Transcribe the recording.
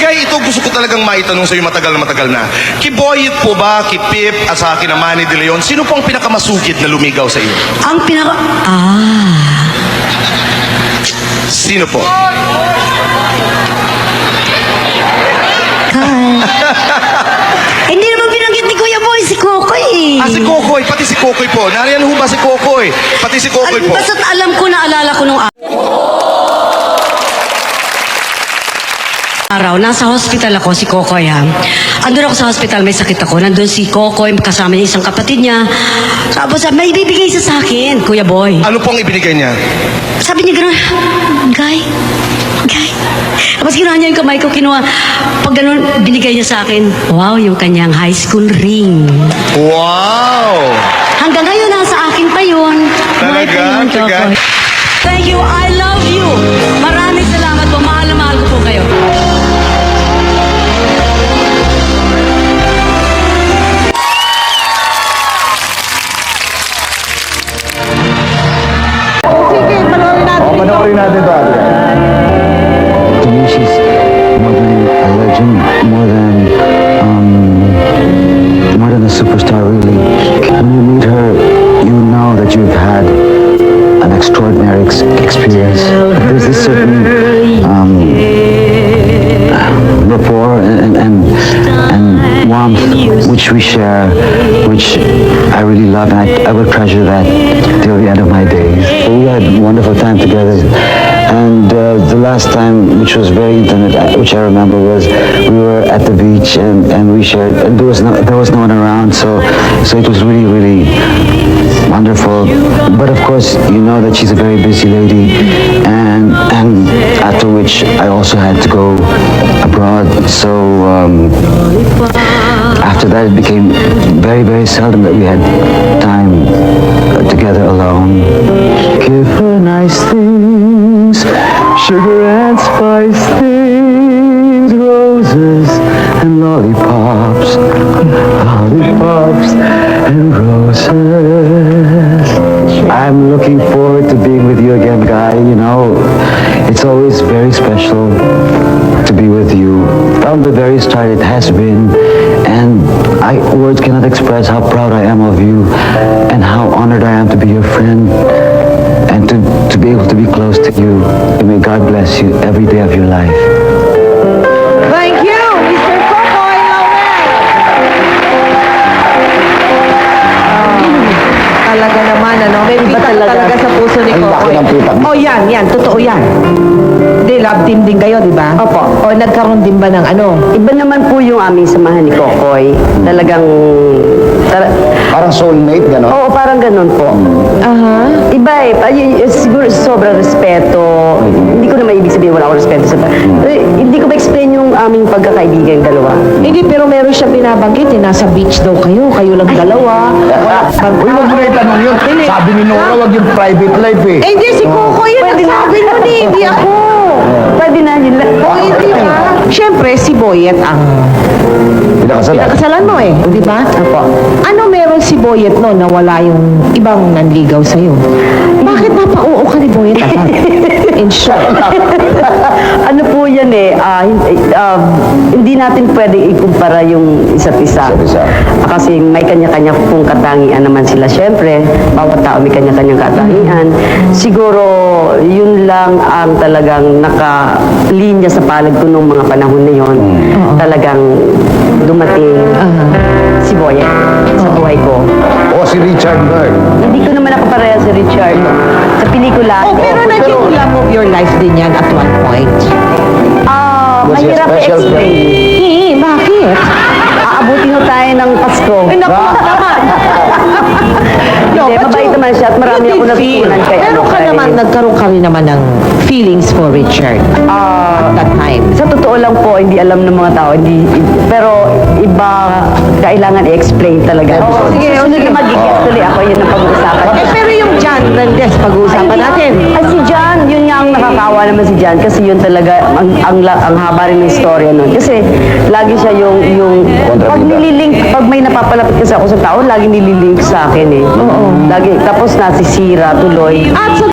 Bigay, ito gusto ko talagang maitanong sa'yo matagal na. Kiboyet po ba, Pip, at sa akin na Manny De Leon, sino po ang pinakamasugid na lumigaw sa iyo? Ang pinaka... Sino po? Hindi naman binanggit ni Kuya Boy, si Kokoy eh. Si Kokoy, pati si Kokoy po. Nariyan ho ba si Kokoy? Pati si Kokoy po. Basta't alam ko, naalala ko nung araw, nasa hospital ako, si Kokoy ha. Andun ako sa hospital, may sakit ako. Nandun si Kokoy, kasama niya isang kapatid niya. Tapos may ibibigay siya sa akin, Kuya Boy. Ano pong ibinigay niya? Sabi niya gano'n, Guy. Tapos ginawa niya yung kamay ko, kinuha. Pag gano'n, binigay niya sa akin, wow, yung kanyang high school ring. Wow! Hanggang ngayon, nasa akin pa yun. Talaga? Kokoy. Thank you, I love you. Maraming salamat po, mahal na mahal ko po kayo. Panoorin natin ito. To me, she's more than a legend, more than a superstar, really. When you meet her, you know that you've had an extraordinary experience. There's this certain rapport and warmth which we share, which I really love, and I will treasure that till the end of my days. We had a wonderful time together, and the last time, which was very intimate, which I remember, was we were at the beach and we shared, and there was no one around, so it was really wonderful. But of course, you know that she's a very busy lady, and after which I also had to go abroad, so after that it became very seldom that we had time together alone. Give her nice things, sugar and spice things, roses and lollipops and roses. I'm looking forward to being with you again, Guy. You know, it's always very special to be with you. From the very start, it has been, and words cannot express how proud I am of you and how honored I am to be your friend and to be able to be close to you. And may God bless you every day of your life. Thank you, Mr. Kokoy Talaga naman, ano? May pitang talaga sa puso ni Kokoy. Oh, yan. Totoo yan. Di, love team din kayo, di ba? Opo. O nagkaroon din ba ng ano? Iba naman po yung aming samahan ni Kokoy. Talagang... Parang soulmate, gano'n? Oo, parang ganun po. Aha. Iba eh. Siguro sobrang respeto. Hindi ko na maibig sabihin wala akong respeto sa... Hindi ko ma-explain yung aming pagkakaibigan dalawa. Hindi, pero meron siya binabanggit. Nasa beach daw kayo. Kayo lang dalawa. Uy, wag mo na itanong yun. Sabi ni Nora, wag yung private life eh. Eh, hindi, si Kokoy yun. Nagsabi nun eh. Hindi ako. Pwede na yun lang. O, hindi ba? Siyempre, si Boyet ang pinakasalan mo eh. Di ba? Opo. Ano meron si Boyet no na wala yung ibang nanligaw sa'yo? Bakit napauo ka ni Boyet? In short. Ano po yan eh, hindi natin pwedeng ikumpara yung isa't isa. Kasi may kanya-kanya pong katangian naman sila. Siyempre, bawat tao may kanya-kanyang katangian. Siguro, yun lang ang talagang nakalinya sa palad ko nung mga panahon na yon. Talagang dumating si Boyet sa buhay ko. O si Richard Bird. Hindi ko naman nakapareha si Richard. Sa pelikula. Oh, pero naging love of your life din yan at one point. Was he a Mahirap special i-explain. Bakit? Aabutin ho tayo ng Pasko. Ay, naku naman. Hindi, mabait naman siya at marami ako natutunan kay Pero nagkaroon ka rin naman ng feelings for Richard at that time. Sa totoo lang po, hindi alam ng mga tao. Pero iba, kailangan i-explain talaga. sige, Susunod na magiging tuloy ako, yun ang pag-uusapan. Pero yung John Mendez, pag-uusapan natin. Ay, si John, yun nga ang nakakawa naman si John kasi yun talaga, ang haba rin ng istorya nun. Kasi lagi siya yung pag nililink, pag may napapalapit kasi ako sa tao, lagi nililink sa akin eh. Lagi, tapos nasisira tuloy. At sa